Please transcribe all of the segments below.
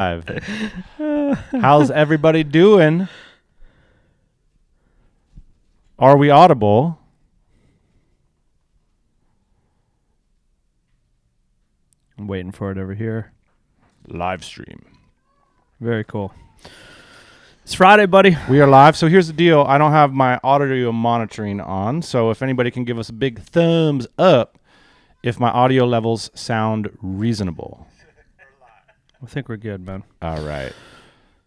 How's everybody doing? Are we audible? I'm waiting for it over here. Live stream. Very cool. It's Friday, buddy. We are live. So here's the deal. I don't have my audio monitoring on. So if anybody can give us a big thumbs up if my audio levels sound reasonable. I think we're good, man. All right.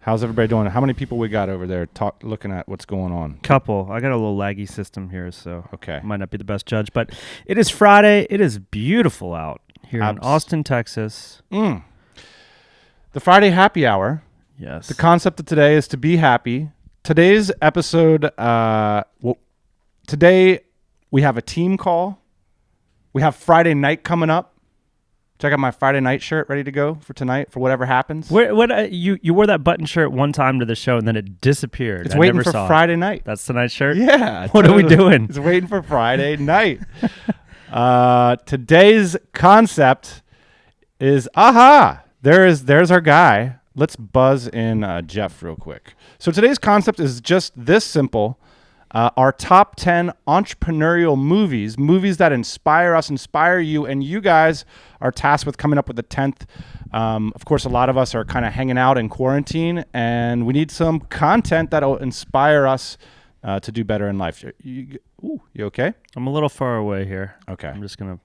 How's everybody doing? How many people we got over there looking at what's going on? Couple. I got a little laggy system here, so okay. Might not be the best judge. But it is Friday. It is beautiful out here in Austin, Texas. The Friday happy hour. Yes. The concept of today is to be happy. Today's episode, today we have a team call. We have Friday night coming up. Check out my Friday night shirt ready to go for tonight for whatever happens. You wore that button shirt one time to the show and then it disappeared. It's waiting for Friday night. That's tonight's shirt? Yeah. What are we doing? It's waiting for Friday night. Today's concept is, there's our guy. Let's buzz in Jeff real quick. So today's concept is just this simple. Our top 10 entrepreneurial movies that inspire us, inspire you, and you guys are tasked with coming up with the 10th. Of course, a lot of us are kind of hanging out in quarantine, and we need some content that'll inspire us to do better in life. You okay? I'm a little far away here. Okay. I'm just going to,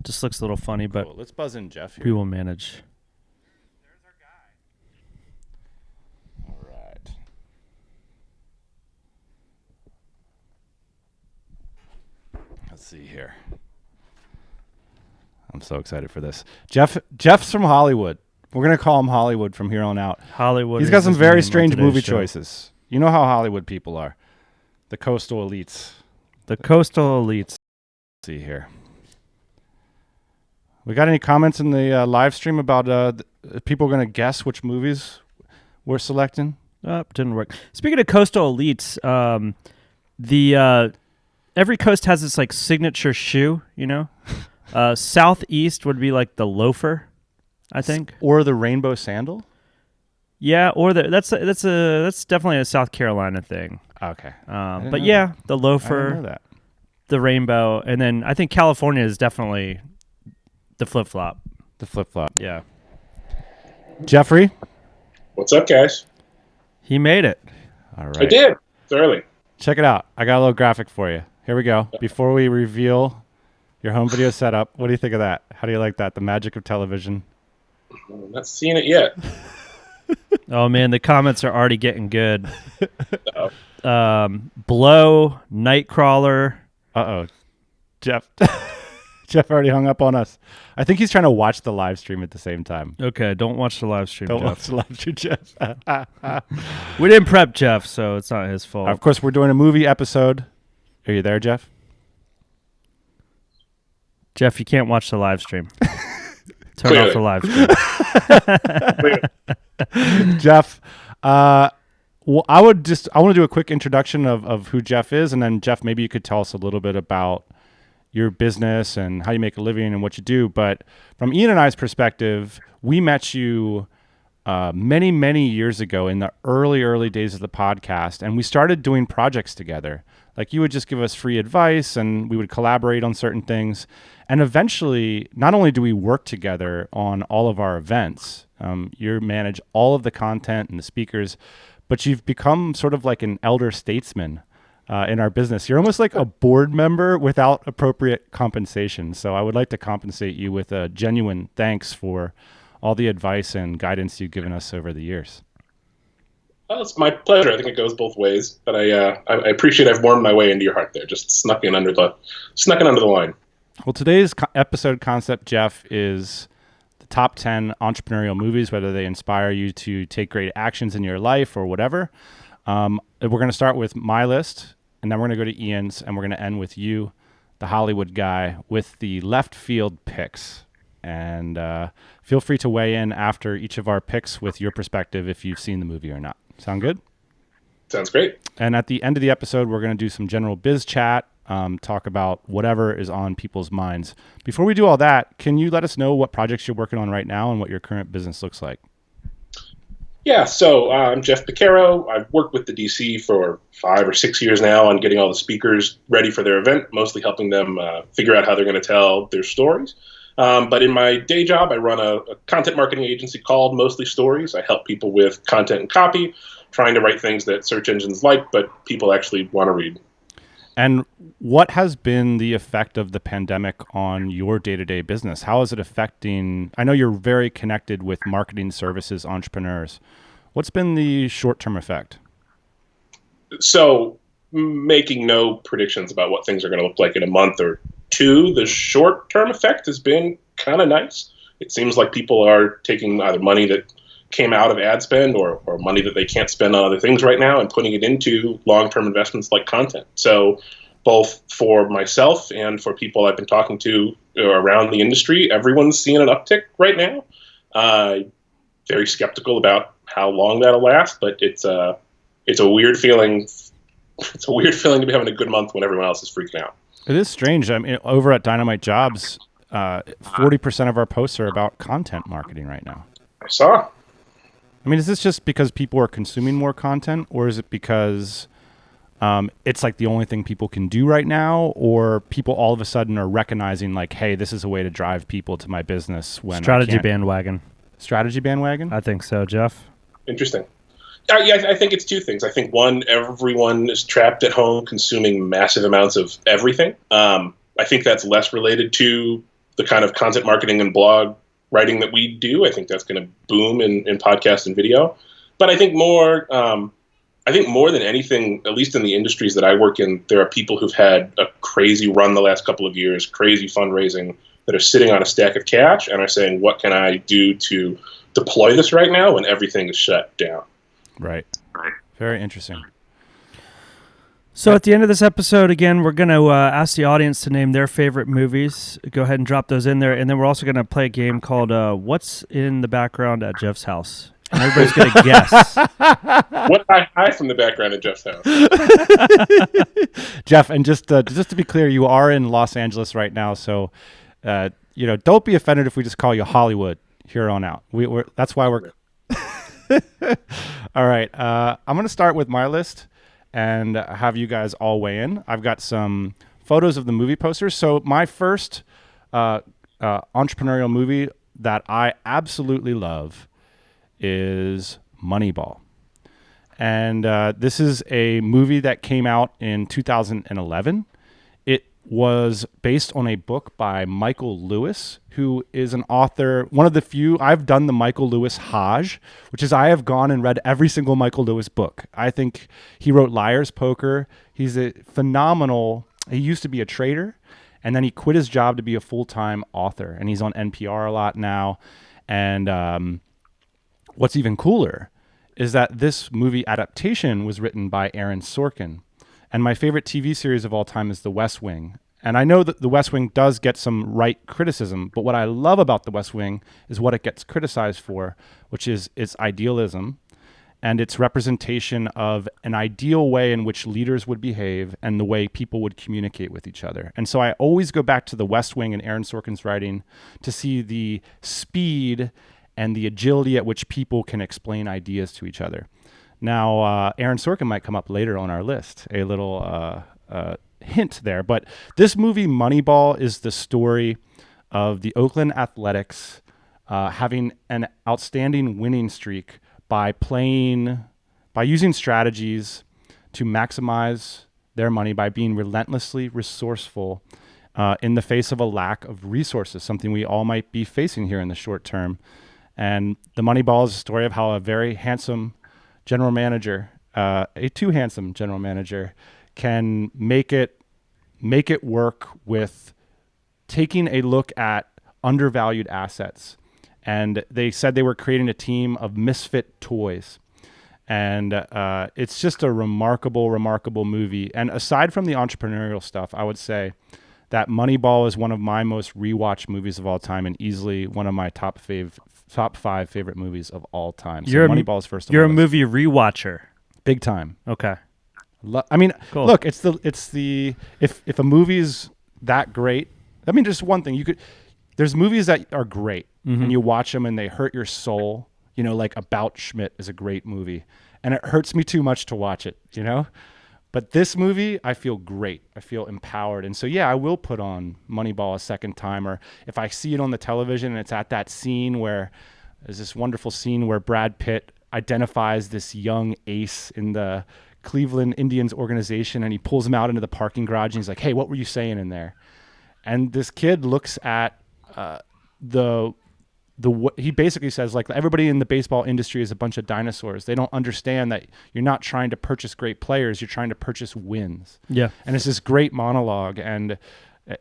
just looks a little funny, but cool. Let's buzz in Jeff here. We will manage. There's our guy. All right. Let's see here. I'm so excited for this. Jeff's from Hollywood. We're going to call him Hollywood from here on out. Hollywood. He's got some very strange movie choices. You know how Hollywood people are. The coastal elites. The coastal elites. Let's see here. We got any comments in the live stream about people going to guess which movies we're selecting? Didn't work. Speaking of coastal elites, every coast has its like signature shoe, you know? Southeast would be like the loafer, I think. Or the rainbow sandal? Yeah, or that's definitely a South Carolina thing. Okay. But yeah, the loafer, I didn't know that. The rainbow, and then I think California is definitely the flip-flop. The flip-flop. Yeah. Jeffrey? What's up, guys? He made it. All right. I did. It's early. Check it out. I got a little graphic for you. Here we go. Before we reveal your home video setup, what do you think of that? How do you like that? The magic of television. I'm not seeing it yet. Oh, man, the comments are already getting good. Uh-oh. Blow, Nightcrawler. Uh-oh. Jeff already hung up on us. I think he's trying to watch the live stream at the same time. Okay, don't watch the live stream, Don't Jeff. watch the live stream, Jeff. We didn't prep Jeff, so it's not his fault. Of course, we're doing a movie episode. Are you there, Jeff? Jeff, you can't watch the live stream. Turn Clearly. off the live stream. Jeff, I want to do a quick introduction of who Jeff is, and then Jeff, maybe you could tell us a little bit about your business and how you make a living and what you do. But from Ian and I's perspective, we met you many, many years ago in the early days of the podcast, and we started doing projects together. Like you would just give us free advice and we would collaborate on certain things. And eventually, not only do we work together on all of our events, you manage all of the content and the speakers, but you've become sort of like an elder statesman in our business. You're almost like a board member without appropriate compensation. So I would like to compensate you with a genuine thanks for all the advice and guidance you've given us over the years. Well, it's my pleasure. I think it goes both ways, but I appreciate I've warmed my way into your heart there. Just snuck in under the line. Well, today's episode concept, Jeff, is the top 10 entrepreneurial movies, whether they inspire you to take great actions in your life or whatever. We're going to start with my list, and then we're going to go to Ian's, and we're going to end with you, the Hollywood guy, with the left field picks. And feel free to weigh in after each of our picks with your perspective if you've seen the movie or not. Sound good? Sounds great. And at the end of the episode, we're going to do some general biz chat, talk about whatever is on people's minds. Before we do all that, can you let us know what projects you're working on right now and what your current business looks like? Yeah, so I'm Jeff Pecaro. I've worked with the DC for 5 or 6 years now on getting all the speakers ready for their event, mostly helping them figure out how they're going to tell their stories. But in my day job, I run a content marketing agency called Mostly Stories. I help people with content and copy, trying to write things that search engines like, but people actually want to read. And what has been the effect of the pandemic on your day-to-day business? How is it affecting? I know you're very connected with marketing services entrepreneurs. What's been the short-term effect? So, making no predictions about what things are going to look like in a month or two, the short-term effect has been kind of nice. It seems like people are taking either money that came out of ad spend or money that they can't spend on other things right now and putting it into long-term investments like content. So both for myself and for people I've been talking to around the industry, everyone's seeing an uptick right now. Very skeptical about how long that'll last, but it's a weird feeling. It's a weird feeling to be having a good month when everyone else is freaking out. It is strange. I mean, over at Dynamite Jobs, 40% of our posts are about content marketing right now. I saw. I mean, is this just because people are consuming more content, or is it because it's like the only thing people can do right now, or people all of a sudden are recognizing like, hey, this is a way to drive people to my business when Strategy bandwagon. Strategy bandwagon? I think so, Jeff. Interesting. Yeah, I think it's two things. I think one, everyone is trapped at home consuming massive amounts of everything. I think that's less related to the kind of content marketing and blog writing that we do. I think that's going to boom in podcast and video. But I think more than anything, at least in the industries that I work in, there are people who've had a crazy run the last couple of years, crazy fundraising, that are sitting on a stack of cash and are saying, what can I do to deploy this right now when everything is shut down? Right. Very interesting. So at the end of this episode, again, we're going to ask the audience to name their favorite movies. Go ahead and drop those in there. And then we're also going to play a game called What's in the Background at Jeff's House? And everybody's going to guess. What I hide from the background at Jeff's house? Jeff, and just to be clear, you are in Los Angeles right now. So, don't be offended if we just call you Hollywood here on out. That's why we're... All right. I'm going to start with my list and have you guys all weigh in. I've got some photos of the movie posters. So my first entrepreneurial movie that I absolutely love is Moneyball. And this is a movie that came out in 2011. It was based on a book by Michael Lewis, who is an author, one of the few. I've done the Michael Lewis Hajj, which is I have gone and read every single Michael Lewis book. I think he wrote Liar's Poker. He's a phenomenal, he used to be a trader, and then he quit his job to be a full-time author, and he's on NPR a lot now. And what's even cooler is that this movie adaptation was written by Aaron Sorkin. And my favorite TV series of all time is The West Wing. And I know that The West Wing does get some right criticism, but what I love about The West Wing is what it gets criticized for, which is its idealism and its representation of an ideal way in which leaders would behave and the way people would communicate with each other. And so I always go back to The West Wing and Aaron Sorkin's writing to see the speed and the agility at which people can explain ideas to each other. Now, Aaron Sorkin might come up later on our list, a little hint there. But this movie, Moneyball, is the story of the Oakland Athletics having an outstanding winning streak by using strategies to maximize their money, by being relentlessly resourceful in the face of a lack of resources, something we all might be facing here in the short term. And the Moneyball is a story of how a very handsome general manager, a too handsome general manager, can make it work with taking a look at undervalued assets. And they said they were creating a team of misfit toys. And it's just a remarkable, remarkable movie. And aside from the entrepreneurial stuff, I would say that Moneyball is one of my most rewatched movies of all time and easily one of my top 5 favorite movies of all time. So Moneyball is first. You're a movie rewatcher. Big time. Okay. I mean, cool. Look, it's the if a movie's that great, I mean, just one thing there's movies that are great and you watch them and they hurt your soul. like About Schmidt is a great movie, and it hurts me too much to watch it, But this movie, I feel great. I feel empowered. And so, yeah, I will put on Moneyball a second time. Or if I see it on the television and it's at that scene where there's this wonderful scene where Brad Pitt identifies this young ace in the Cleveland Indians organization, and he pulls him out into the parking garage and he's like, hey, what were you saying in there? And this kid looks at he basically says, like, everybody in the baseball industry is a bunch of dinosaurs. They don't understand that you're not trying to purchase great players. You're trying to purchase wins. Yeah. And it's this great monologue, and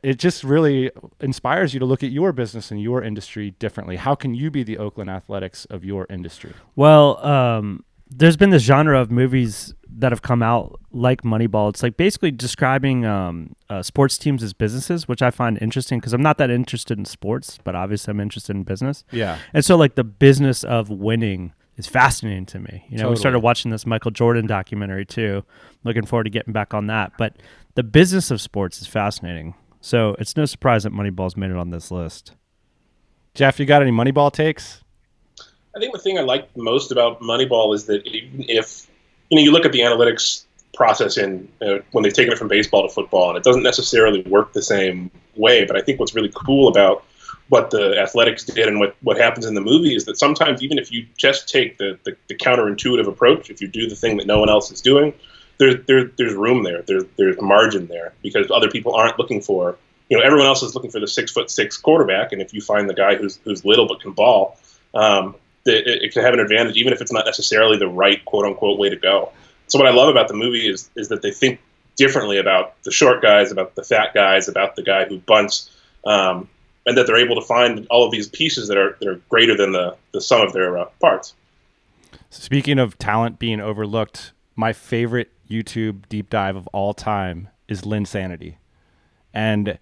it just really inspires you to look at your business and your industry differently. How can you be the Oakland Athletics of your industry? Well, there's been this genre of movies that have come out like Moneyball. It's like basically describing sports teams as businesses, which I find interesting because I'm not that interested in sports, but obviously I'm interested in business. Yeah. And so like the business of winning is fascinating to me. We Totally. started watching this Michael Jordan documentary too. Looking forward to getting back on that. But the business of sports is fascinating. So it's no surprise that Moneyball's made it on this list. Jeff, you got any Moneyball takes? I think the thing I like most about Moneyball is that even if you look at the analytics process in when they've taken it from baseball to football, and it doesn't necessarily work the same way. But I think what's really cool about what the Athletics did and what happens in the movie is that sometimes even if you just take the counterintuitive approach, if you do the thing that no one else is doing, there's room there. There's margin there because other people aren't looking for. Everyone else is looking for the 6'6" quarterback, and if you find the guy who's little but can ball. It can have an advantage, even if it's not necessarily the right quote-unquote way to go. So what I love about the movie is that they think differently about the short guys, about the fat guys, about the guy who bunts, and that they're able to find all of these pieces that are greater than the sum of their parts. Speaking of talent being overlooked, my favorite YouTube deep dive of all time is Linsanity. And,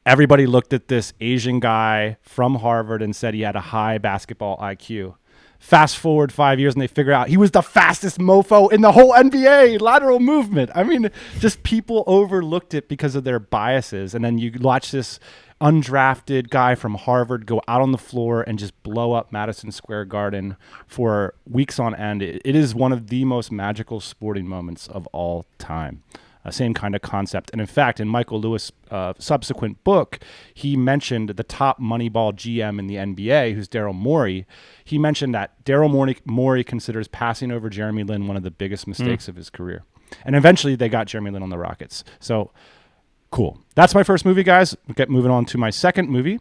everybody looked at this Asian guy from Harvard and said he had a high basketball IQ. Fast forward 5 years and they figure out he was the fastest mofo in the whole NBA, lateral movement. I mean, just people overlooked it because of their biases. And then you watch this undrafted guy from Harvard go out on the floor and just blow up Madison Square Garden for weeks on end. It is one of the most magical sporting moments of all time. Same kind of concept. And in fact, in Michael Lewis' subsequent book, he mentioned the top Moneyball GM in the NBA, who's Daryl Morey. He mentioned that Daryl Morey considers passing over Jeremy Lin one of the biggest mistakes of his career. And eventually they got Jeremy Lin on the Rockets. So cool. That's my first movie, guys. We'll get moving on to my second movie.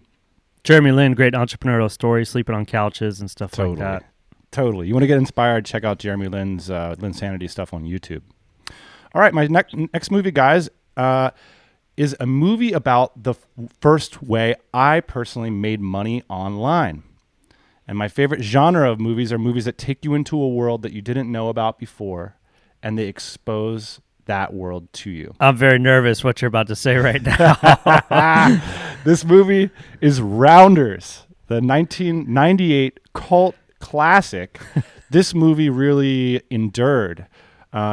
Jeremy Lin, great entrepreneurial story, sleeping on couches and stuff like that. Totally. You want to get inspired, check out Jeremy Lin's Linsanity stuff on YouTube. All right, my next movie, guys, is a movie about the first way I personally made money online. And my favorite genre of movies are movies that take you into a world that you didn't know about before, and they expose that world to you. I'm very nervous what you're about to say right now. This movie is Rounders, the 1998 cult classic. This movie really endured.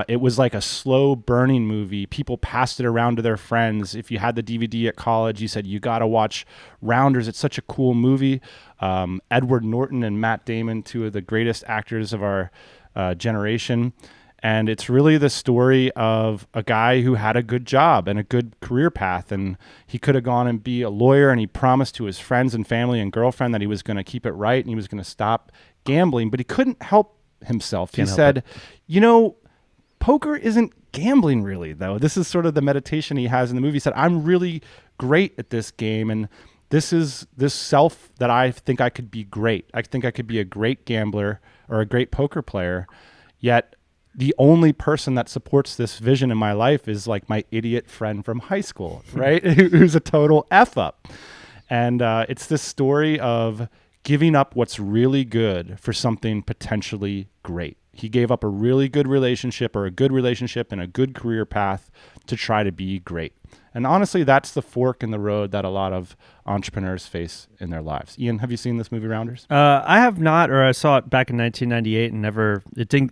It was like a slow burning movie. People passed it around to their friends. If you had the DVD at college, you said, you got to watch Rounders. It's such a cool movie. Edward Norton and Matt Damon, two of the greatest actors of our generation. And it's really the story of a guy who had a good job and a good career path. And he could have gone and be a lawyer, and he promised to his friends and family and girlfriend that he was going to keep it right and he was going to stop gambling, but he couldn't help himself. He said, poker isn't gambling really, though. This is sort of the meditation he has in the movie. He said, I'm really great at this game, and this is this self that I think I could be great. I think I could be a great gambler or a great poker player, yet the only person that supports this vision in my life is like my idiot friend from high school, right? Who's a total F up. And it's this story of giving up what's really good for something potentially great. He gave up a really good relationship or a good relationship and a good career path to try to be great. And honestly, that's the fork in the road that a lot of entrepreneurs face in their lives. Ian, have you seen this movie, Rounders? I have not, or I saw it back in 1998 and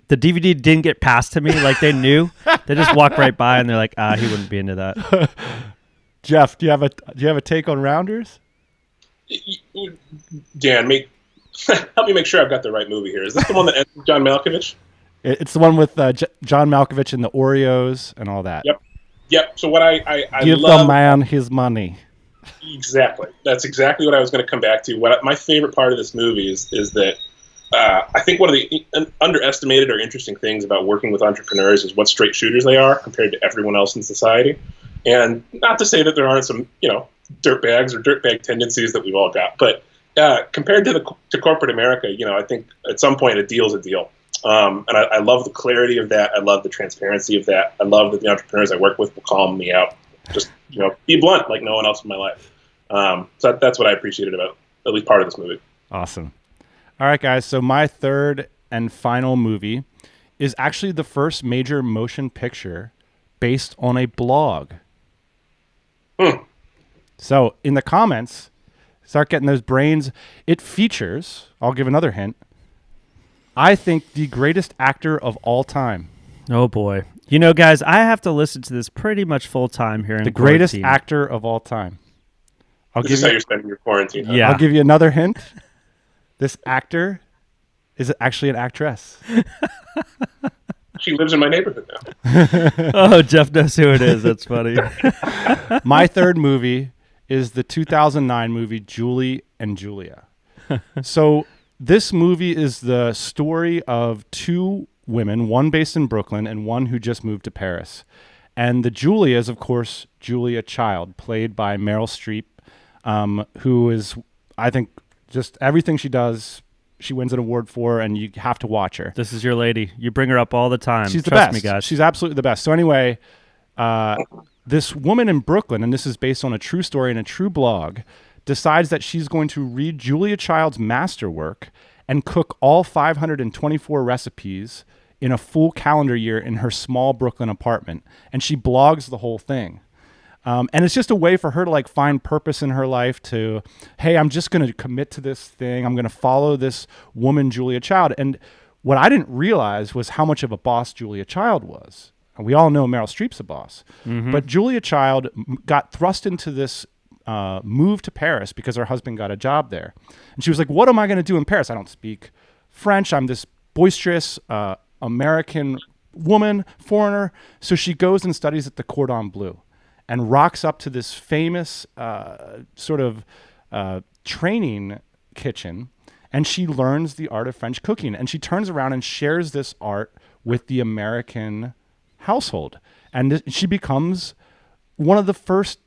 the DVD didn't get passed to me like they knew. They just walked right by and they're like, he wouldn't be into that. Jeff, do you have a take on Rounders? Dan, help me make sure I've got the right movie here. Is this the one that ends with John Malkovich? It's the one with John Malkovich and the Oreos and all that. Yep. So what I Give love the man his money. exactly. That's exactly what I was going to come back to. My favorite part of this movie is that I think one of the underestimated or interesting things about working with entrepreneurs is what straight shooters they are compared to everyone else in society. And not to say that there aren't some, dirtbags or dirtbag tendencies that we've all got, but compared to corporate America, I think at some point a deal's a deal. And I love the clarity of that. I love the transparency of that. I love that the entrepreneurs I work with will call me out. Just, be blunt like no one else in my life. So that's what I appreciated about at least part of this movie. Awesome. All right, guys. So my third and final movie is actually the first major motion picture based on a blog. So in the comments, start getting those brains. It features, I'll give another hint, I think the greatest actor of all time. Oh, boy. Guys, I have to listen to this pretty much full time here in The quarantine. greatest actor of all time. This is how you're spending your quarantine. Huh? Yeah. I'll give you another hint. This actor is actually an actress. She lives in my neighborhood now. Oh, Jeff knows who it is. That's funny. My third movie is the 2009 movie Julie and Julia. So this movie is the story of two women, one based in Brooklyn and one who just moved to Paris. And the Julia is, of course, Julia Child, played by Meryl Streep, who is, I think, just everything she does, she wins an award for, and you have to watch her. This is your lady. You bring her up all the time. She's the Trust best. me, guys. She's absolutely the best. So anyway, this woman in Brooklyn, and this is based on a true story and a true blog, decides that she's going to read Julia Child's masterwork and cook all 524 recipes in a full calendar year in her small Brooklyn apartment. And she blogs the whole thing. And it's just a way for her to find purpose in her life to, hey, I'm just going to commit to this thing. I'm going to follow this woman, Julia Child. And what I didn't realize was how much of a boss Julia Child was. And we all know Meryl Streep's a boss. Mm-hmm. But Julia Child got thrust into this move to Paris because her husband got a job there. And she was like, what am I going to do in Paris? I don't speak French. I'm this boisterous American woman, foreigner. So she goes and studies at the Cordon Bleu and rocks up to this famous training kitchen, and she learns the art of French cooking. And she turns around and shares this art with the American household. And she becomes one of the first,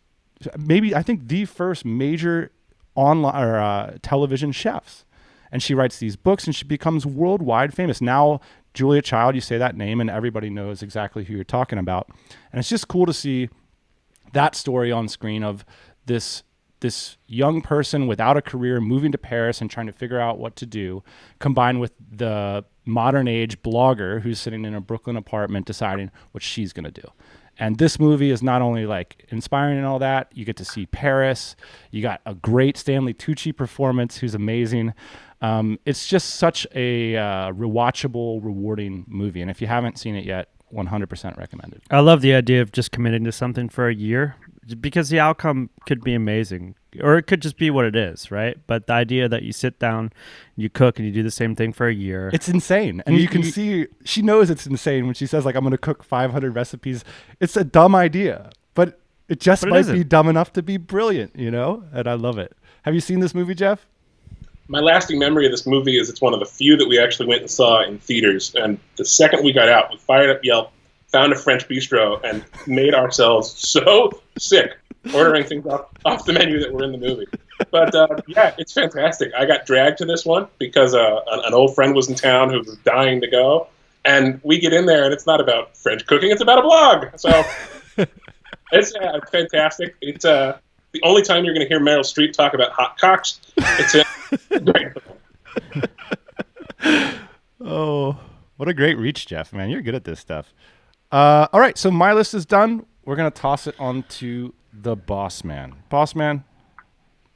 maybe I think the first major online or television chefs. And she writes these books, and she becomes worldwide famous. Now, Julia Child, you say that name, and everybody knows exactly who you're talking about. And it's just cool to see that story on screen of this young person without a career moving to Paris and trying to figure out what to do, combined with the modern age blogger who's sitting in a Brooklyn apartment deciding what she's going to do. And this movie is not only inspiring and all that, you get to see Paris. You got a great Stanley Tucci performance who's amazing. It's just such a rewatchable, rewarding movie. And if you haven't seen it yet, 100% recommended. I love the idea of just committing to something for a year because the outcome could be amazing, or it could just be what it is, right? But the idea that you sit down, you cook, and you do the same thing for a year. It's insane. And you can see she knows it's insane when she says, I'm going to cook 500 recipes. It's a dumb idea, but it just might be dumb enough to be brilliant, And I love it. Have you seen this movie, Jeff? My lasting memory of this movie is it's one of the few that we actually went and saw in theaters. And the second we got out, we fired up Yelp, found a French bistro, and made ourselves so sick ordering things off the menu that were in the movie. But yeah, it's fantastic. I got dragged to this one because an old friend was in town who was dying to go. And we get in there, and it's not about French cooking. It's about a blog. So it's fantastic. It's the only time you're going to hear Meryl Streep talk about hot cocks. It's great. Oh, what a great reach, Jeff, man. You're good at this stuff. All right, so my list is done. We're going to toss it on to the boss man. Boss man,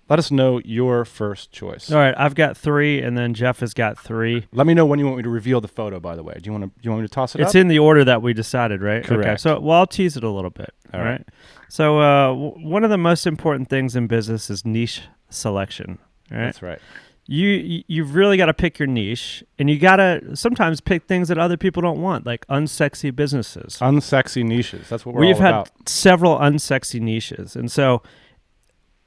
let us know your first choice. All right, I've got 3, and then Jeff has got 3. Let me know when you want me to reveal the photo, by the way. Do you want me to toss it up? It's in the order that we decided, right? Correct. Okay, so I'll tease it a little bit. All right. So one of the most important things in business is niche selection. Right? That's right. you've really got to pick your niche, and you got to sometimes pick things that other people don't want, like unsexy businesses. Unsexy niches. That's what We've all about. had several unsexy niches, and so,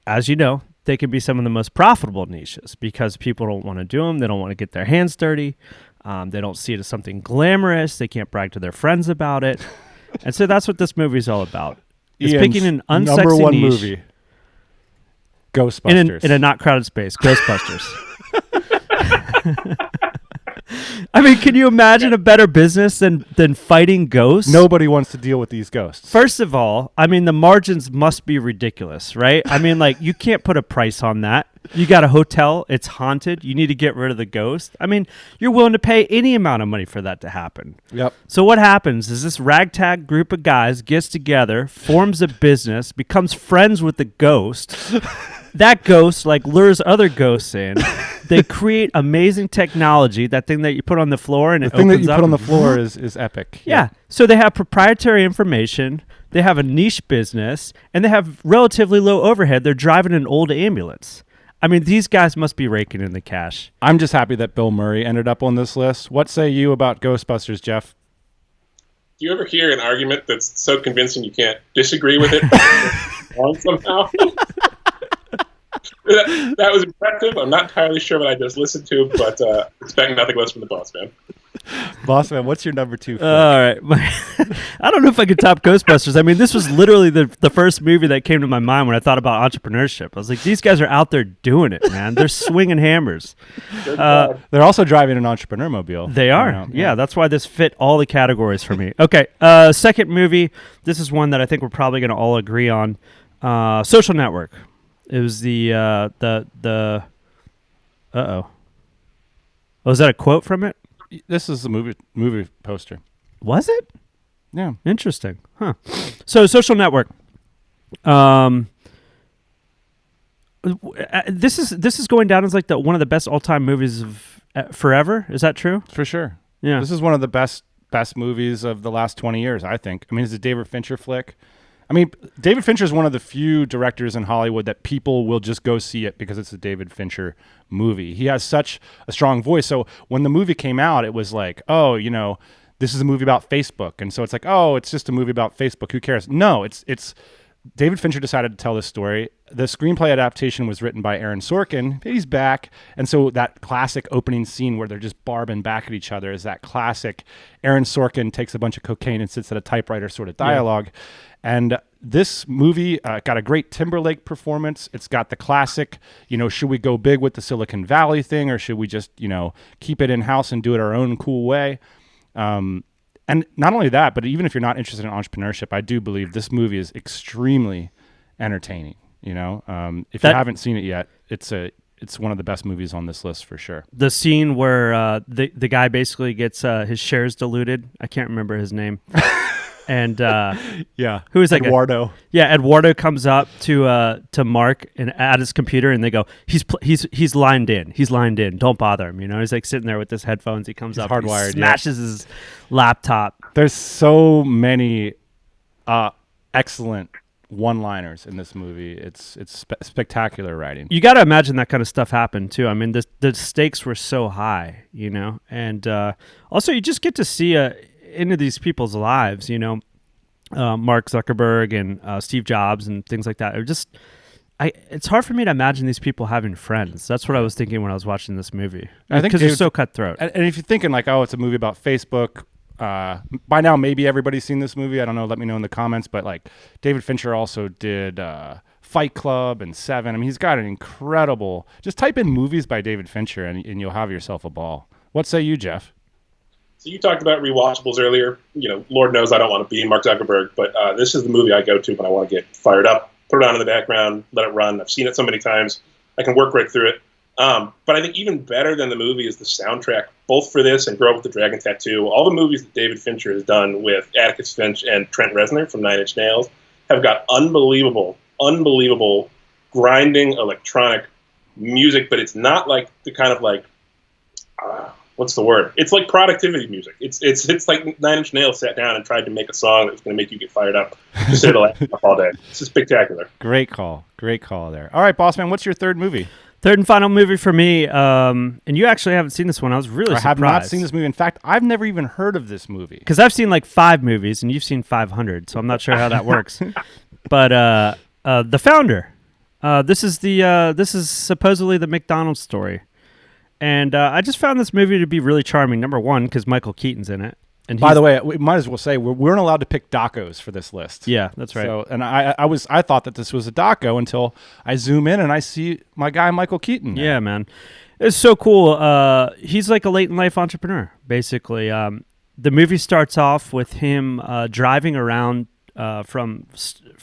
as you know, they can be some of the most profitable niches because people don't want to do them. They don't want to get their hands dirty. They don't see it as something glamorous. They can't brag to their friends about it. And so that's what this movie's all about. It's Ian's picking an unsexy number one niche movie. Ghostbusters. in a not crowded space. Ghostbusters. I mean, can you imagine a better business than fighting ghosts? Nobody wants to deal with these ghosts. First of all, I mean, the margins must be ridiculous, right? I mean, like, you can't put a price on that. You got a hotel, it's haunted, you need to get rid of the ghost. I mean, you're willing to pay any amount of money for that to happen. Yep. So what happens is this ragtag group of guys gets together, forms a business, becomes friends with the ghost. That ghost, like, lures other ghosts in. They create amazing technology, that thing that you put on the floor and The it thing that opens you up put on the and- floor is epic. Yeah. So they have proprietary information, they have a niche business, and they have relatively low overhead. They're driving an old ambulance. I mean, these guys must be raking in the cash. I'm just happy that Bill Murray ended up on this list. What say you about Ghostbusters, Jeff? Do you ever hear an argument that's so convincing you can't disagree with it wrong somehow? That was impressive. I'm not entirely sure what I just listened to, but expect nothing less from the boss, man. Boss man, what's your number 2? All right. I don't know if I could top Ghostbusters. I mean, this was literally the first movie that came to my mind when I thought about entrepreneurship. I was like, these guys are out there doing it, man. They're swinging hammers. They're also driving an entrepreneur mobile. They are. You know, Yeah, that's why this fit all the categories for me. Okay. Second movie. This is one that I think we're probably going to all agree on. Social Network. It was the uh-oh. Oh, is that a quote from it? This is a movie poster. Was it? Yeah. Interesting. Huh. So Social Network. This is going down as like one of the best all-time movies of forever. Is that true? For sure. Yeah. This is one of the best movies of the last 20 years, I think. I mean, it's a David Fincher flick. I mean, David Fincher is one of the few directors in Hollywood that people will just go see it because it's a David Fincher movie. He has such a strong voice. So when the movie came out, it was like, oh, you know, this is a movie about Facebook. And so it's like, oh, it's just a movie about Facebook. Who cares? No, it's David Fincher decided to tell this story. The screenplay adaptation was written by Aaron Sorkin. He's back. And so that classic opening scene where they're just barbing back at each other is that classic Aaron Sorkin takes a bunch of cocaine and sits at a typewriter sort of dialogue. Yeah. And this movie got a great Timberlake performance. It's got the classic, you know, should we go big with the Silicon Valley thing, or should we just, you know, keep it in-house and do it our own cool way? And not only that, but even if you're not interested in entrepreneurship, I do believe this movie is extremely entertaining. You know, if you haven't seen it yet, it's one of the best movies on this list for sure. The scene where the guy basically gets his shares diluted. I can't remember his name. And yeah, who is that Eduardo? Yeah, Eduardo comes up to Mark and at his computer, and they go, he's lined in. He's lined in. Don't bother him. You know, he's like sitting there with his headphones. He comes up, hardwired, he smashes his laptop. There's so many excellent one-liners in this movie. It's spectacular writing. You got to imagine that kind of stuff happened too. I mean, the stakes were so high, you know, and also you just get to see into these people's lives, you know, Mark Zuckerberg and Steve Jobs and things like that. It's hard for me to imagine these people having friends. That's what I was thinking when I was watching this movie. I think because they're so cutthroat. And if you're thinking like, oh, it's a movie about Facebook, by now maybe everybody's seen this movie. I don't know. Let me know in the comments. But like David Fincher also did Fight Club and Seven. I mean, he's got an incredible. Just type in movies by David Fincher and you'll have yourself a ball. What say you, Jeff? So you talked about rewatchables earlier. You know, Lord knows I don't want to be Mark Zuckerberg, but this is the movie I go to when I want to get fired up. Put it on in the background, let it run. I've seen it so many times. I can work right through it. But I think even better than the movie is the soundtrack, both for this and Grow Up with the Dragon Tattoo. All the movies that David Fincher has done with Atticus Finch and Trent Reznor from Nine Inch Nails have got unbelievable grinding electronic music, but it's not like the kind of like, what's the word? It's like productivity music. It's like Nine Inch Nails sat down and tried to make a song that was going to make you get fired up. Just sit all day. It's just spectacular. Great call there. All right, boss man, what's your third movie? Third and final movie for me, and you actually haven't seen this one. I was really surprised. I have not seen this movie. In fact, I've never even heard of this movie. Because I've seen like 5 movies, and you've seen 500, so I'm not sure how that works. But The Founder. This is supposedly the McDonald's story. And I just found this movie to be really charming. Number one, because Michael Keaton's in it. And by the way, we might as well say we weren't allowed to pick docos for this list. Yeah, that's right. So, and I thought that this was a doco until I zoom in and I see my guy Michael Keaton. Yeah, man, it's so cool. He's like a late in life entrepreneur, basically. The movie starts off with him driving around from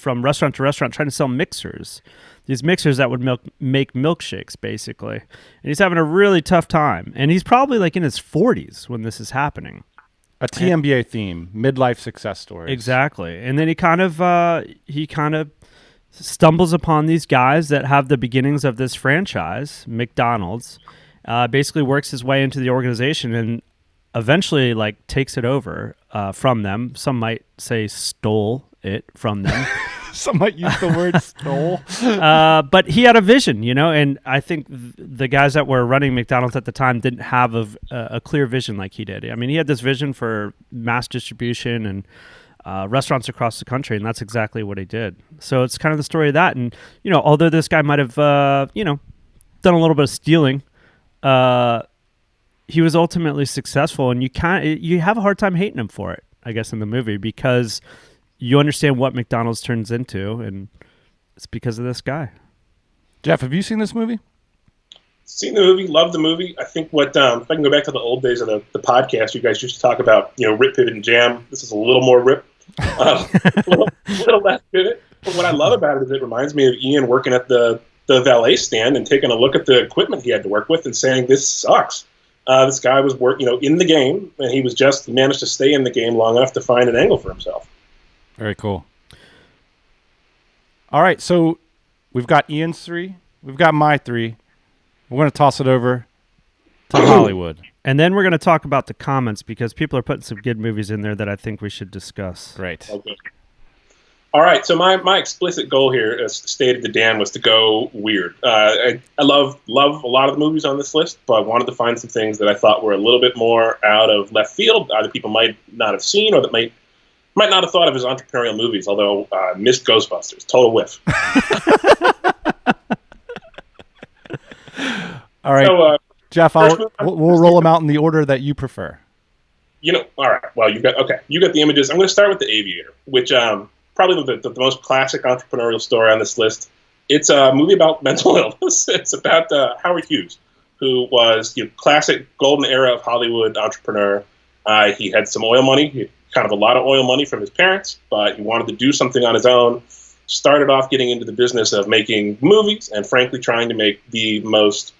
restaurant to restaurant trying to sell mixers. These mixers that would make milkshakes, basically. And he's having a really tough time. And he's probably like in his 40s when this is happening. A TMBA theme, midlife success stories. Exactly. And then he kind of stumbles upon these guys that have the beginnings of this franchise, McDonald's, basically works his way into the organization and eventually like takes it over from them. Some might say stole it from them. Some might use the word stole. But he had a vision, and I think the guys that were running McDonald's at the time didn't have a clear vision like he did. I mean, he had this vision for mass distribution and restaurants across the country, and that's exactly what he did. So it's kind of the story of that. And, although this guy might have, done a little bit of stealing, he was ultimately successful, and you have a hard time hating him for it, I guess, in the movie, because you understand what McDonald's turns into, and it's because of this guy. Jeff, have you seen this movie? Seen the movie, loved the movie. I think if I can go back to the old days of the podcast, you guys used to talk about, rip, pivot, and jam. This is a little more rip, a little less pivot. But what I love about it is it reminds me of Ian working at the valet stand and taking a look at the equipment he had to work with and saying, this sucks. This guy was in the game, and he managed to stay in the game long enough to find an angle for himself. Very cool. All right, so we've got Ian's 3. We've got my 3. We're going to toss it over to Hollywood. And then we're going to talk about the comments because people are putting some good movies in there that I think we should discuss. Great. Okay. All right, so my explicit goal here, as stated to Dan, was to go weird. I love a lot of the movies on this list, but I wanted to find some things that I thought were a little bit more out of left field, either people might not have seen or that might not have thought of as entrepreneurial movies, although missed Ghostbusters. Total whiff. All right, so, Jeff, we'll roll them out in the order that you prefer. All right. Well, you got the images. I'm going to start with The Aviator, which probably the most classic entrepreneurial story on this list. It's a movie about mental illness. It's about Howard Hughes, who was classic golden era of Hollywood entrepreneur. He had some oil money. Kind of a lot of oil money from his parents, but he wanted to do something on his own. Started off getting into the business of making movies and frankly trying to make the most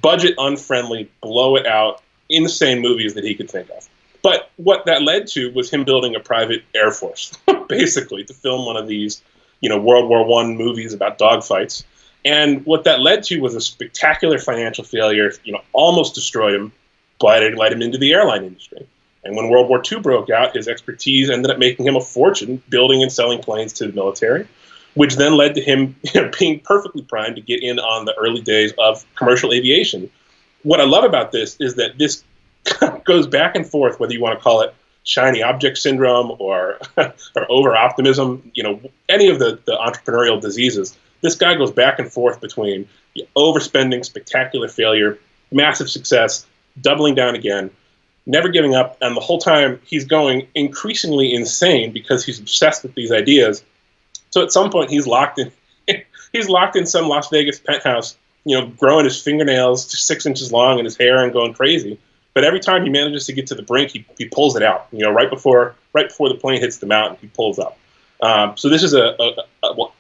budget unfriendly, blow it out, insane movies that he could think of. But what that led to was him building a private air force, basically, to film one of these, World War I movies about dogfights. And what that led to was a spectacular financial failure, almost destroyed him, but it led him into the airline industry. And when World War II broke out, his expertise ended up making him a fortune building and selling planes to the military, which then led to him being perfectly primed to get in on the early days of commercial aviation. What I love about this is that this goes back and forth, whether you want to call it shiny object syndrome or over-optimism, any of the entrepreneurial diseases. This guy goes back and forth between overspending, spectacular failure, massive success, doubling down again, never giving up, and the whole time he's going increasingly insane because he's obsessed with these ideas. So at some point he's locked in some Las Vegas penthouse, growing his fingernails to 6 inches long and his hair and going crazy. But every time he manages to get to the brink, he pulls it out. Right before the plane hits the mountain, he pulls up. So this is a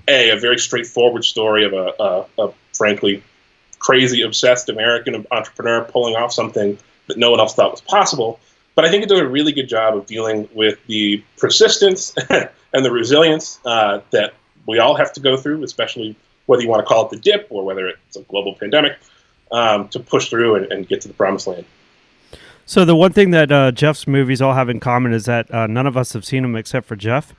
very straightforward story of a frankly crazy, obsessed American entrepreneur pulling off something that no one else thought was possible. But I think it does a really good job of dealing with the persistence and the resilience that we all have to go through, especially whether you want to call it the dip or whether it's a global pandemic, to push through and get to the promised land. So the one thing that Jeff's movies all have in common is that none of us have seen them except for Jeff.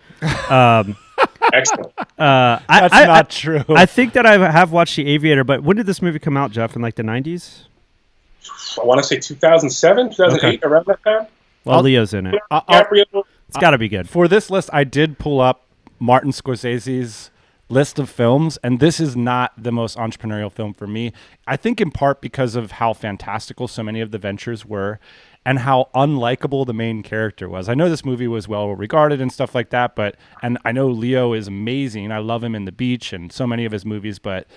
Excellent. That's not true. I think that I have watched The Aviator, but when did this movie come out, Jeff? In like the 90s? I want to say 2007, 2008, around that time. Well, Leo's in it. Gabriel. It's got to be good. For this list, I did pull up Martin Scorsese's list of films, and this is not the most entrepreneurial film for me. I think in part because of how fantastical so many of the ventures were and how unlikable the main character was. I know this movie was well regarded and stuff like that, and I know Leo is amazing. I love him in The Beach and so many of his movies, but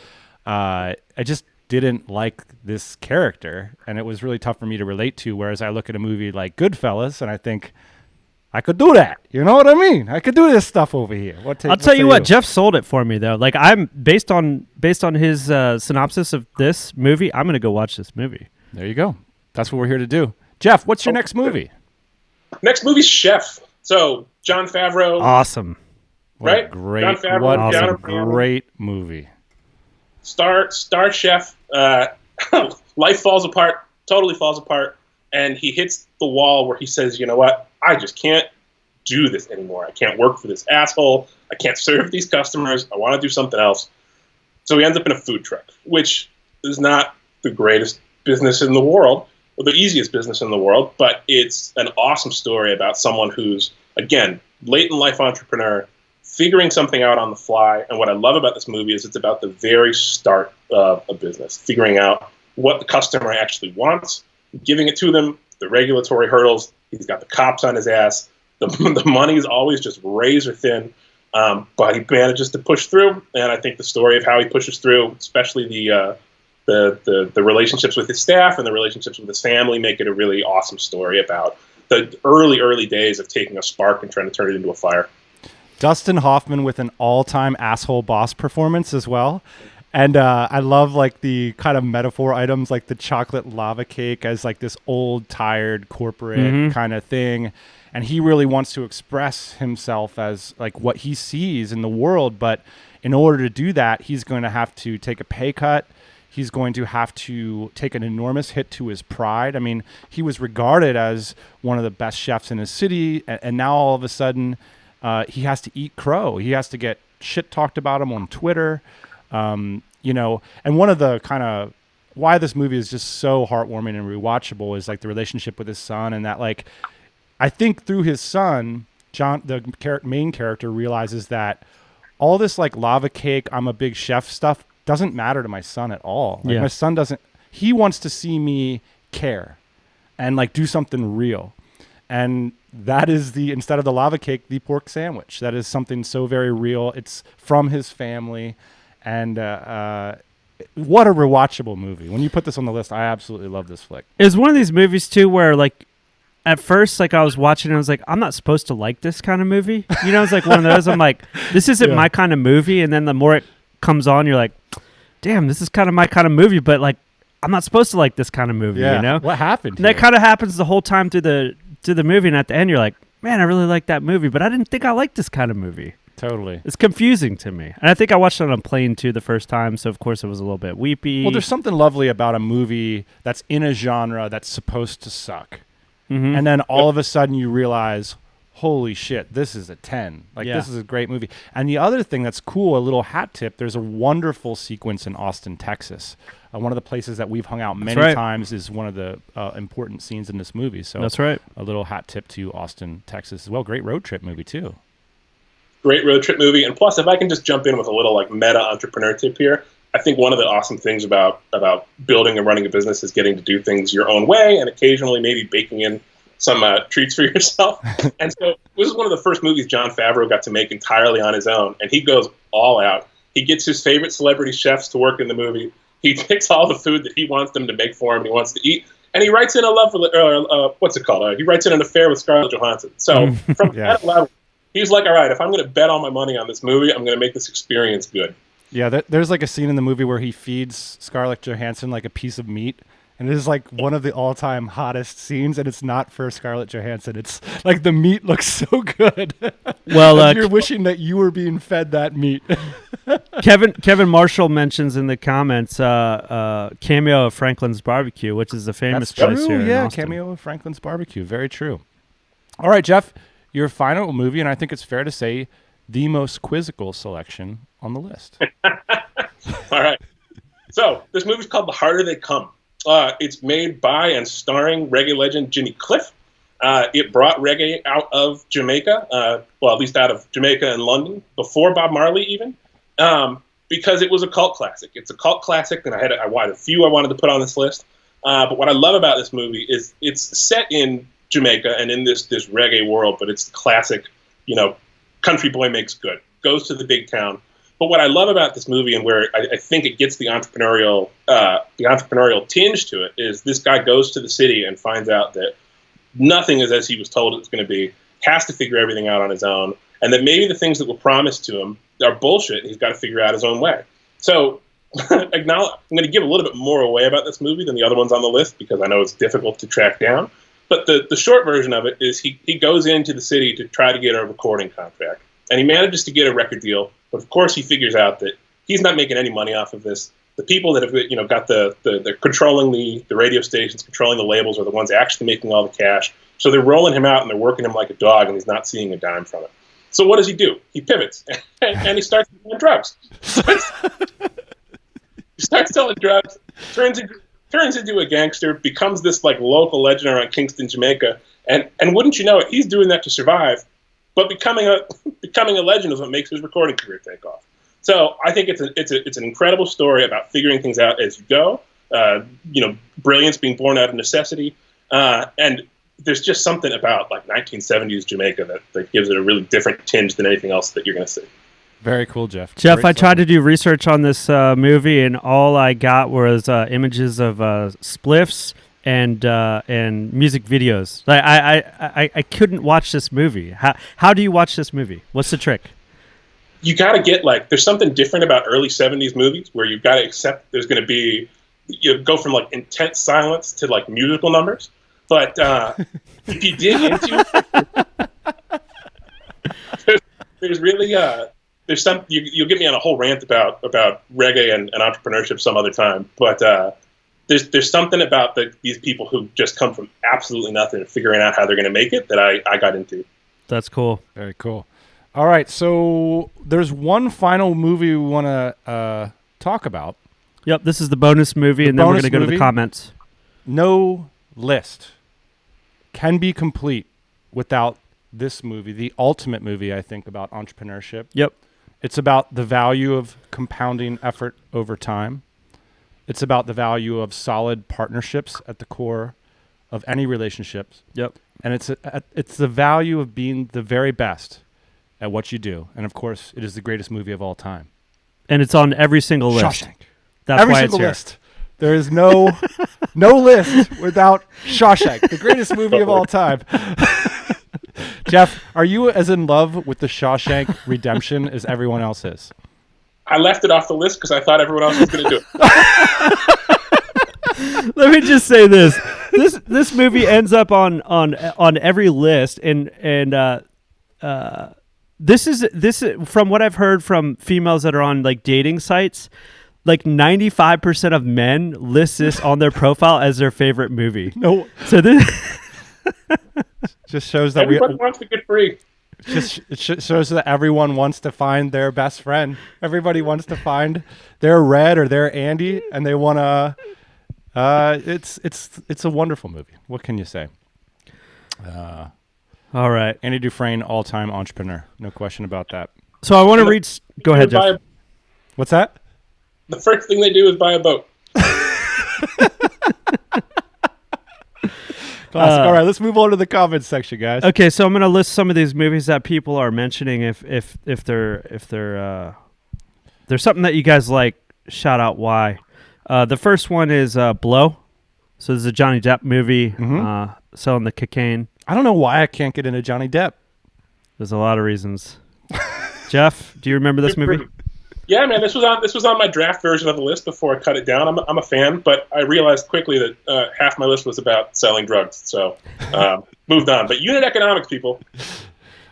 I just didn't like this character, and it was really tough for me to relate to, whereas I look at a movie like Goodfellas and I think, I could do that. You know what I mean? I could do this stuff over here. I'll tell you what, Jeff sold it for me though. Like I'm based on his synopsis of this movie, I'm going to go watch this movie. There you go. That's what we're here to do. Jeff, what's your next movie? Next movie's Chef. So Jon Favreau. Awesome. Right? Jon Favreau, what awesome. a great movie. Star chef. Life falls apart, totally falls apart, and he hits the wall where he says, you know what? I just can't do this anymore. I can't work for this asshole. I can't serve these customers. I want to do something else. So he ends up in a food truck, which is not the greatest business in the world, or the easiest business in the world, but it's an awesome story about someone who's, again, late in life entrepreneur, figuring something out on the fly. And what I love about this movie is it's about the very start of a business, figuring out what the customer actually wants, giving it to them, the regulatory hurdles. He's got the cops on his ass. The money is always just razor thin, but he manages to push through. And I think the story of how he pushes through, especially the relationships with his staff and the relationships with his family, make it a really awesome story about the early days of taking a spark and trying to turn it into a fire. Dustin Hoffman with an all-time asshole boss performance as well. And I love like the kind of metaphor items like the chocolate lava cake as like this old, tired corporate kind of thing. And he really wants to express himself as like what he sees in the world. But in order to do that, he's going to have to take a pay cut. He's going to have to take an enormous hit to his pride. I mean, he was regarded as one of the best chefs in his city. And now all of a sudden he has to eat crow. He has to get shit talked about him on Twitter. You know, and one of the kind of why this movie is just so heartwarming and rewatchable is like the relationship with his son, and that like I think through his son, John, the main character, realizes that all this like lava cake, I'm a big chef stuff doesn't matter to my son at all. Like my son doesn't. He wants to see me care and like do something real, and that is instead of the lava cake, the pork sandwich. That is something so very real. It's from his family. And what a rewatchable movie. When you put this on the list, I absolutely love this flick. It was one of these movies, too, where, like, at first, like, I was watching and I was like, I'm not supposed to like this kind of movie. You know, it's like one of those, I'm like, this isn't my kind of movie. And then the more it comes on, you're like, damn, this is kind of my kind of movie. But, like, I'm not supposed to like this kind of movie, you know? What happened And that kind of happens the whole time through the movie. And at the end, you're like, man, I really like that movie. But I didn't think I liked this kind of movie. Totally. It's confusing to me. And I think I watched it on a plane, too, the first time. So, of course, it was a little bit weepy. Well, there's something lovely about a movie that's in a genre that's supposed to suck. And then all of a sudden you realize, holy shit, this is a 10. Like, this is a great movie. And the other thing that's cool, a little hat tip, there's a wonderful sequence in Austin, Texas. One of the places that we've hung out many times is one of the important scenes in this movie. So that's right. A little hat tip to Austin, Texas as well. Great road trip movie, too. Great road trip movie. And plus, if I can just jump in with a little like meta entrepreneur tip here, I think one of the awesome things about building and running a business is getting to do things your own way and occasionally maybe baking in some treats for yourself. And so this is one of the first movies Jon Favreau got to make entirely on his own. And he goes all out. He gets his favorite celebrity chefs to work in the movie. He picks all the food that he wants them to make for him and he wants to eat. And he writes in a love, what's it called? He writes in an affair with Scarlett Johansson. So from that level, he's like, all right, if I'm going to bet all my money on this movie, I'm going to make this experience good. Yeah, there's like a scene in the movie where he feeds Scarlett Johansson like a piece of meat. And it is like one of the all-time hottest scenes, and it's not for Scarlett Johansson. It's like the meat looks so good. Well, you're wishing that you were being fed that meat. Kevin Marshall mentions in the comments cameo of Franklin's Barbecue, which is a famous place here in Austin. Cameo of Franklin's Barbecue. Very true. All right, Jeff, your final movie, and I think it's fair to say the most quizzical selection on the list. All right. So this movie's called The Harder They Come. It's made by and starring reggae legend Jimmy Cliff. It brought reggae out of Jamaica, well, at least out of Jamaica and London, before Bob Marley even, because it was a cult classic. It's a cult classic, and I had a few I wanted to put on this list. But what I love about this movie is it's set in Jamaica and in this reggae world, but it's the classic, country boy makes good, goes to the big town. But what I love about this movie, and where I think it gets the entrepreneurial tinge to it, is this guy goes to the city and finds out that nothing is as he was told it's going to be, has to figure everything out on his own, and that maybe the things that were promised to him are bullshit, and he's got to figure out his own way. So I'm going to give a little bit more away about this movie than the other ones on the list, because I know it's difficult to track down. But the short version of it is he goes into the city to try to get a recording contract, and he manages to get a record deal. But of course, he figures out that he's not making any money off of this. The people that have got they're controlling the radio stations, controlling the labels, are the ones actually making all the cash. So they're rolling him out and they're working him like a dog, and he's not seeing a dime from it. So what does he do? He pivots and he starts selling drugs. He starts selling drugs, turns into a gangster, becomes this like local legend around Kingston, Jamaica, and wouldn't you know it, he's doing that to survive. But becoming a legend is what makes his recording career take off. So I think it's an incredible story about figuring things out as you go. Brilliance being born out of necessity, and there's just something about like 1970s Jamaica that gives it a really different tinge than anything else that you're going to see. Very cool, Jeff. Jeff, I tried to do research on this movie, and all I got was images of spliffs and music videos. Like I couldn't watch this movie. How do you watch this movie? What's the trick? You got to get there's something different about early 70s movies where you've got to accept there's going to be, go from like intense silence to like musical numbers. But if you dig into there's really there's some you'll get me on a whole rant about reggae and entrepreneurship some other time. But there's something about these people who just come from absolutely nothing and figuring out how they're going to make it that I got into. That's cool. Very cool. All right, so there's one final movie we want to talk about. Yep, this is the bonus movie, and then we're going to go to the comments. No list can be complete without this movie, the ultimate movie, I think, about entrepreneurship. Yep. It's about the value of compounding effort over time. It's about the value of solid partnerships at the core of any relationships. Yep. And it's the value of being the very best at what you do. And of course, it is the greatest movie of all time. And it's on every single list. Shawshank. That's every why single it's here. list. There is no list without Shawshank, the greatest movie of all time. Jeff, are you as in love with the Shawshank Redemption as everyone else is? I left it off the list because I thought everyone else was going to do it. Let me just say this. This movie ends up on every list, and this is from what I've heard from females that are on like dating sites, like 95% of men list this on their profile as their favorite movie. No, so this just shows that everybody wants to get free. It shows that everyone wants to find their best friend. Everybody wants to find their Red or their Andy, and they want to. It's a wonderful movie. What can you say? All right, Andy Dufresne, all-time entrepreneur, no question about that. So I want to read. Go ahead, Jeff. What's that? The first thing they do is buy a boat. Classic. All right, let's move on to the comments section, guys. Okay, so I'm going to list some of these movies that people are mentioning. If they're there's something that you guys like, shout out why. The first one is Blow. So this is a Johnny Depp movie, selling the cocaine. I don't know why I can't get into Johnny Depp. There's a lot of reasons. Jeff, do you remember this movie? Yeah, man, this was on my draft version of the list before I cut it down. I'm a fan, but I realized quickly that half my list was about selling drugs, so moved on. But unit economics, people.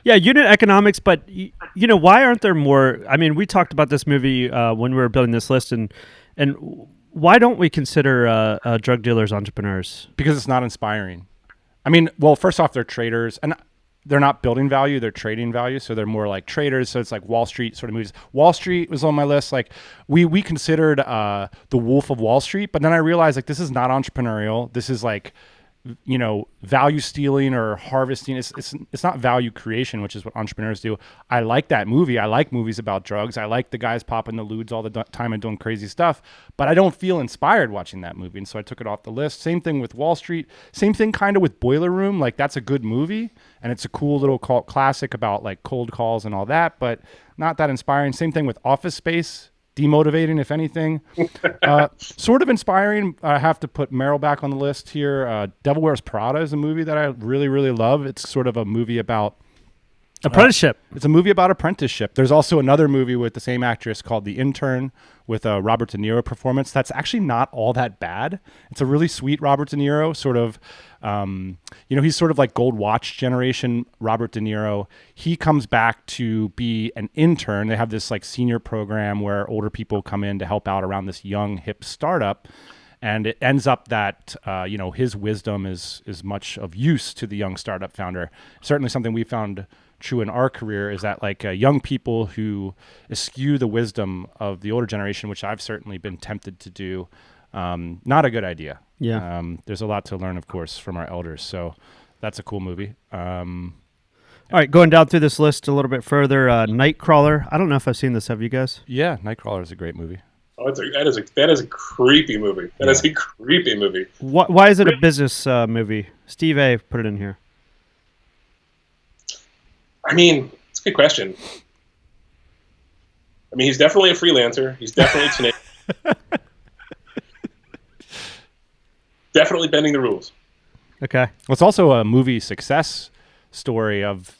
Yeah, unit economics, but why aren't there more? I mean, we talked about this movie when we were building this list, and why don't we consider drug dealers entrepreneurs? Because it's not inspiring. I mean, well, first off, they're traders, and they're not building value, they're trading value. So they're more like traders. So it's like Wall Street sort of movies. Wall Street was on my list. Like we considered The Wolf of Wall Street, but then I realized like this is not entrepreneurial. This is like, value stealing or harvesting. It's not value creation, which is what entrepreneurs do. I like that movie. I like movies about drugs. I like the guys popping the lewds all the time and doing crazy stuff, but I don't feel inspired watching that movie. And so I took it off the list. Same thing with Wall Street. Same thing kind of with Boiler Room. Like that's a good movie and it's a cool little cult classic about like cold calls and all that, but not that inspiring. Same thing with Office Space. Demotivating, if anything. Sort of inspiring. I have to put Meryl back on the list here. Devil Wears Prada is a movie that I really, really love. It's sort of a movie about apprenticeship. It's a movie about apprenticeship. There's also another movie with the same actress called The Intern with a Robert De Niro performance. That's actually not all that bad. It's a really sweet Robert De Niro, sort of, he's sort of like gold watch generation Robert De Niro. He comes back to be an intern. They have this like senior program where older people come in to help out around this young hip startup. And it ends up that, his wisdom is much of use to the young startup founder. Certainly something we found true in our career is that like young people who eschew the wisdom of the older generation, which I've certainly been tempted to do, not a good idea. Yeah. There's a lot to learn, of course, from our elders. So that's a cool movie. All right, going down through this list a little bit further, Nightcrawler. I don't know if I've seen this. Have you guys? Yeah, Nightcrawler is a great movie. Oh, that is a creepy movie. That is a creepy movie. Why is it a business movie? Steve A. put it in here. I mean, it's a good question. I mean, he's definitely a freelancer. He's definitely tenacious. Definitely bending the rules. Okay. Well, it's also a movie success story of,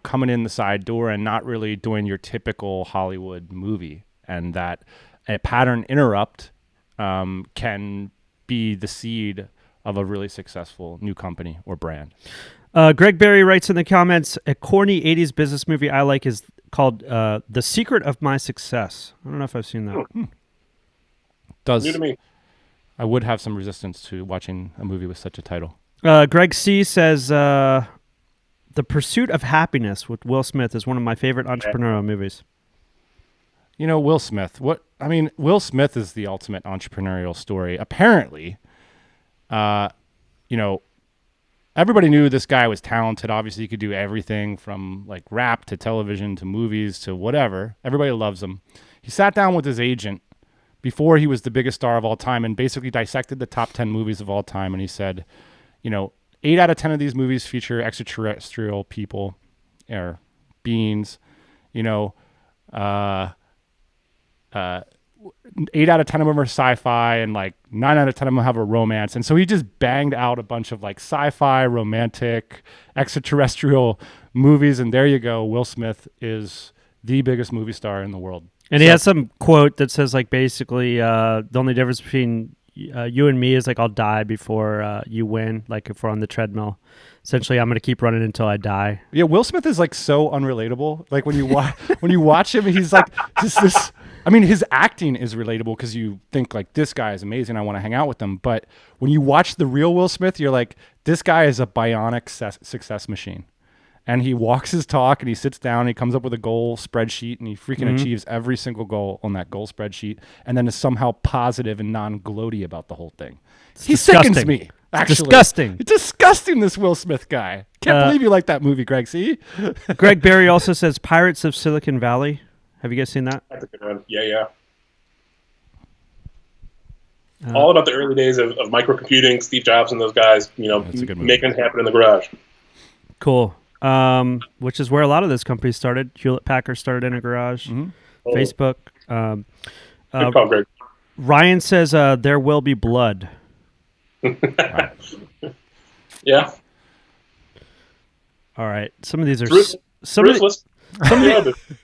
coming in the side door and not really doing your typical Hollywood movie, and that a pattern interrupt can be the seed of a really successful new company or brand. Greg Berry writes in the comments, a corny 80s business movie I like is called The Secret of My Success. I don't know if I've seen that. New to me. I would have some resistance to watching a movie with such a title. Greg C. says, The Pursuit of Happiness with Will Smith is one of my favorite entrepreneurial movies. Will Smith. Will Smith is the ultimate entrepreneurial story. Apparently, everybody knew this guy was talented. Obviously, he could do everything from like rap to television to movies to whatever. Everybody loves him. He sat down with his agent before he was the biggest star of all time and basically dissected the top 10 movies of all time. And he said, 8 out of 10 of these movies feature extraterrestrial people or beings, 8 out of 10 of them are sci-fi and like 9 out of 10 of them have a romance. And so he just banged out a bunch of like sci-fi, romantic, extraterrestrial movies. And there you go. Will Smith is the biggest movie star in the world. And he has some quote that says like basically the only difference between you and me is like I'll die before you win. Like if we're on the treadmill, essentially I'm going to keep running until I die. Yeah, Will Smith is like so unrelatable. Like when you watch him, he's like this. I mean, his acting is relatable because you think like this guy is amazing. I want to hang out with him. But when you watch the real Will Smith, you're like, this guy is a bionic success machine. And he walks his talk and he sits down and he comes up with a goal spreadsheet and he freaking achieves every single goal on that goal spreadsheet and then is somehow positive and non-gloaty about the whole thing. He sickens me, actually. Disgusting. It's disgusting, this Will Smith guy. Can't believe you like that movie, Greg. See? Greg Berry also says Pirates of Silicon Valley. Have you guys seen that? That's a good one. Yeah. All about the early days of microcomputing, Steve Jobs and those guys, making it happen in the garage. Cool. Which is where a lot of those companies started. Hewlett-Packard started in a garage. Facebook. Good call, Greg. Ryan says There Will Be Blood. Yeah. All right. Some of these are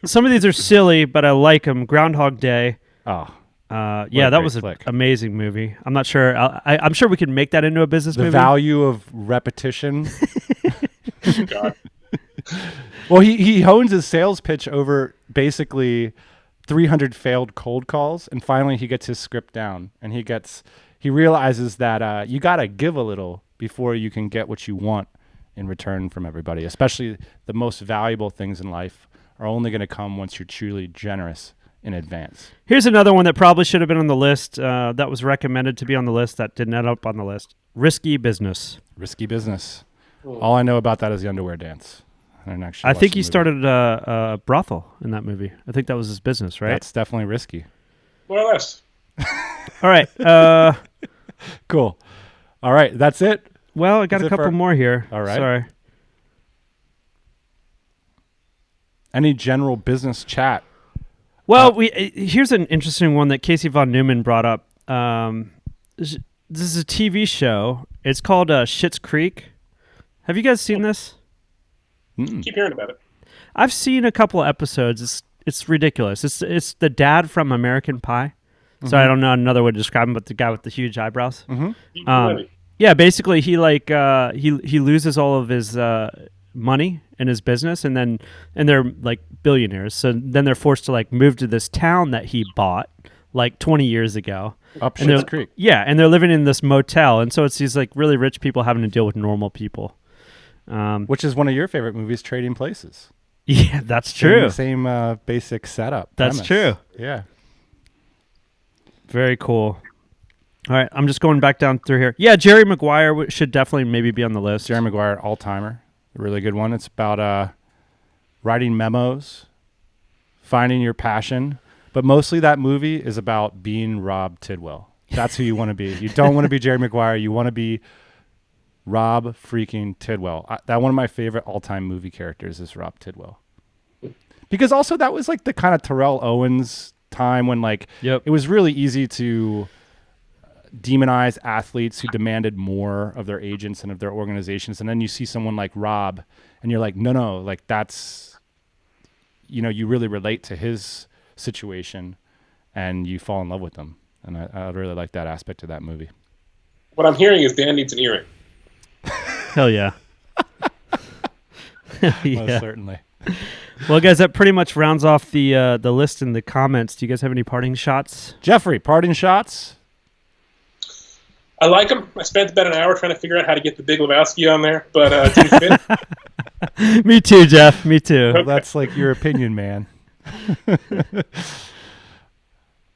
some of these are silly, but I like them. Groundhog Day. Oh. That was an amazing movie. I'm not sure. I'm sure we could make that into a business movie. The value of repetition. God. Well, he hones his sales pitch over basically 300 failed cold calls, and finally he gets his script down, and he realizes that you got to give a little before you can get what you want in return from everybody. Especially the most valuable things in life are only going to come once you're truly generous in advance. Here's another one that probably should have been on the list. That was recommended to be on the list that didn't end up on the list. Risky Business. Risky Business. All I know about that is the underwear dance. I think he started a brothel in that movie. I think that was his business, right? That's definitely risky. More or less. All right. Cool. All right. That's it. Well, I got a couple more here. All right. Sorry. Any general business chat? Well, here's an interesting one that Casey Von Neumann brought up. This is a TV show. It's called Schitt's Creek. Have you guys seen this? Keep hearing about it. I've seen a couple of episodes. It's ridiculous. It's the dad from American Pie. So I don't know another way to describe him, but the guy with the huge eyebrows. Yeah, basically he he loses all of his money in his business, and they're like billionaires. So then they're forced to like move to this town that he bought like 20 years ago. Up Schitt's Creek. Yeah, and they're living in this motel, and so it's these like really rich people having to deal with normal people. Which is one of your favorite movies, Trading Places. Yeah, that's true. Same basic setup. That's true. Yeah. Very cool. All right, I'm just going back down through here. Yeah, Jerry Maguire should definitely maybe be on the list. Jerry Maguire, all-timer. A really good one. It's about writing memos, finding your passion. But mostly that movie is about being Rob Tidwell. That's who you want to be. You don't want to be Jerry Maguire. You want to be Rob freaking Tidwell. That one of my favorite all-time movie characters is Rob Tidwell. Because also that was like the kind of Terrell Owens time when like it was really easy to demonize athletes who demanded more of their agents and of their organizations. And then you see someone like Rob and you're like, no, like that's, you really relate to his situation and you fall in love with them. And I really like that aspect of that movie. What I'm hearing is Dan needs an earring. Hell yeah. Yeah. Most certainly. Well, guys, that pretty much rounds off the list in the comments. Do you guys have any parting shots? Jeffrey, parting shots? I like them. I spent about an hour trying to figure out how to get the Big Lebowski on there, but it didn't fit. Me too, Jeff. Me too. Well, that's like your opinion, man.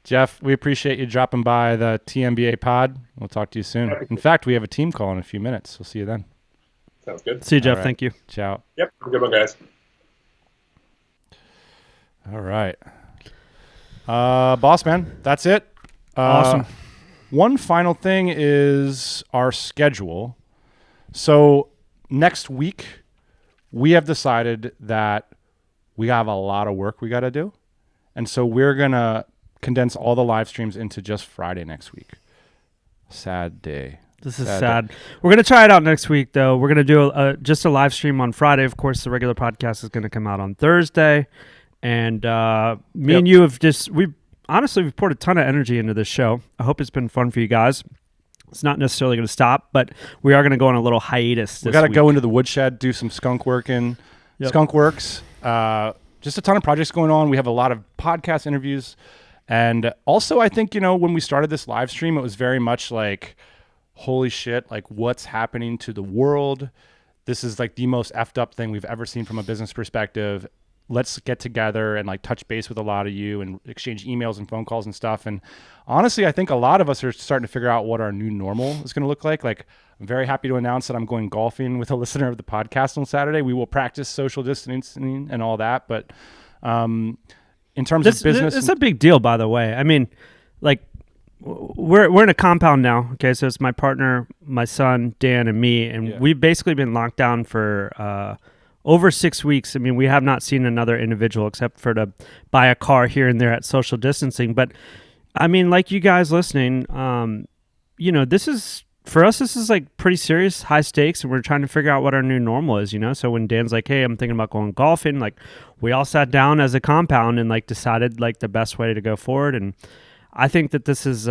Jeff, we appreciate you dropping by the TMBA pod. We'll talk to you soon. In fact, we have a team call in a few minutes. We'll see you then. Sounds good. See you, Jeff. All right. Thank you. Ciao. Yep. Have a good one, guys. All right. Boss man, that's it. Awesome. One final thing is our schedule. So next week, we have decided that we have a lot of work we got to do. And so we're going to condense all the live streams into just Friday next week. Sad day. This is sad. We're going to try it out next week, though. We're going to do just a live stream on Friday. Of course, the regular podcast is going to come out on Thursday. And me and you have we've poured a ton of energy into this show. I hope it's been fun for you guys. It's not necessarily going to stop, but we are going to go on a little hiatus this week. We got to go into the woodshed, do some skunk working. Yep. Skunk works. Just a ton of projects going on. We have a lot of podcast interviews. And also, I think, when we started this live stream, it was very much like, holy shit, like what's happening to the world? This is like the most effed up thing we've ever seen from a business perspective. Let's get together and like touch base with a lot of you and exchange emails and phone calls and stuff. And honestly, I think a lot of us are starting to figure out what our new normal is going to look like. Like, I'm very happy to announce that I'm going golfing with a listener of the podcast on Saturday. We will practice social distancing and all that. But in terms of business, it's a big deal, by the way. I mean, like we're in a compound now. Okay, so it's my partner, my son, Dan, and me, and we've basically been locked down for over 6 weeks. I mean, we have not seen another individual except for to buy a car here and there at social distancing. But I mean, like you guys listening, this is, for us, this is like pretty serious, high stakes, and we're trying to figure out what our new normal is, So when Dan's like, hey, I'm thinking about going golfing, like we all sat down as a compound and like decided like the best way to go forward. And I think that this is,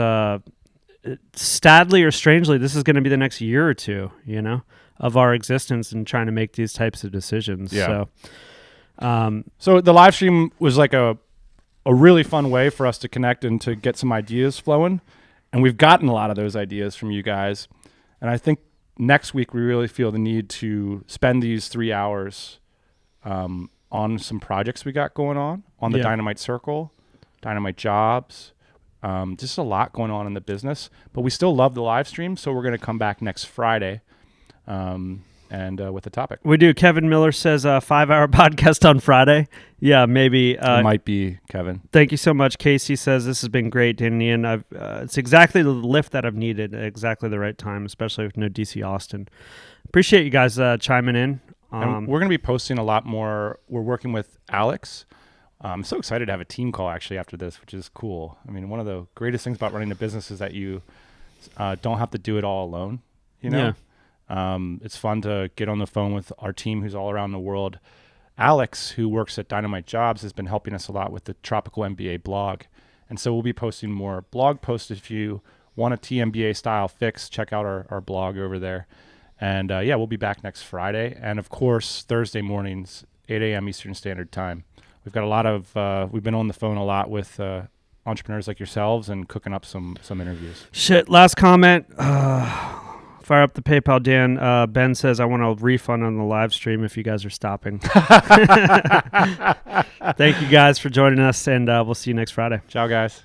sadly or strangely, this is going to be the next year or two, of our existence and trying to make these types of decisions. Yeah. So the live stream was like a really fun way for us to connect and to get some ideas flowing. And we've gotten a lot of those ideas from you guys. And I think next week, we really feel the need to spend these 3 hours on some projects we got going on the Dynamite Circle, Dynamite Jobs. Just a lot going on in the business, but we still love the live stream. So we're going to come back next Friday. And with the topic. We do. Kevin Miller says 5-hour podcast on Friday. Yeah, maybe. It might be, Kevin. Thank you so much. Casey says this has been great, Dan and Ian. It's exactly the lift that I've needed at exactly the right time, especially with no DC Austin. Appreciate you guys chiming in. And we're going to be posting a lot more. We're working with Alex. I'm so excited to have a team call actually after this, which is cool. I mean, one of the greatest things about running a business is that you don't have to do it all alone. You know? Yeah. It's fun to get on the phone with our team who's all around the world. Alex, who works at Dynamite Jobs, has been helping us a lot with the Tropical MBA blog. And so we'll be posting more blog posts. If you want a TMBA style fix, check out our blog over there. And we'll be back next Friday. And of course, Thursday mornings, 8 a.m. Eastern Standard Time. We've got a lot of, we've been on the phone a lot with entrepreneurs like yourselves and cooking up some interviews. Shit, last comment. Fire up the PayPal, Dan. Ben says, I want a refund on the live stream if you guys are stopping. Thank you guys for joining us, and we'll see you next Friday. Ciao, guys.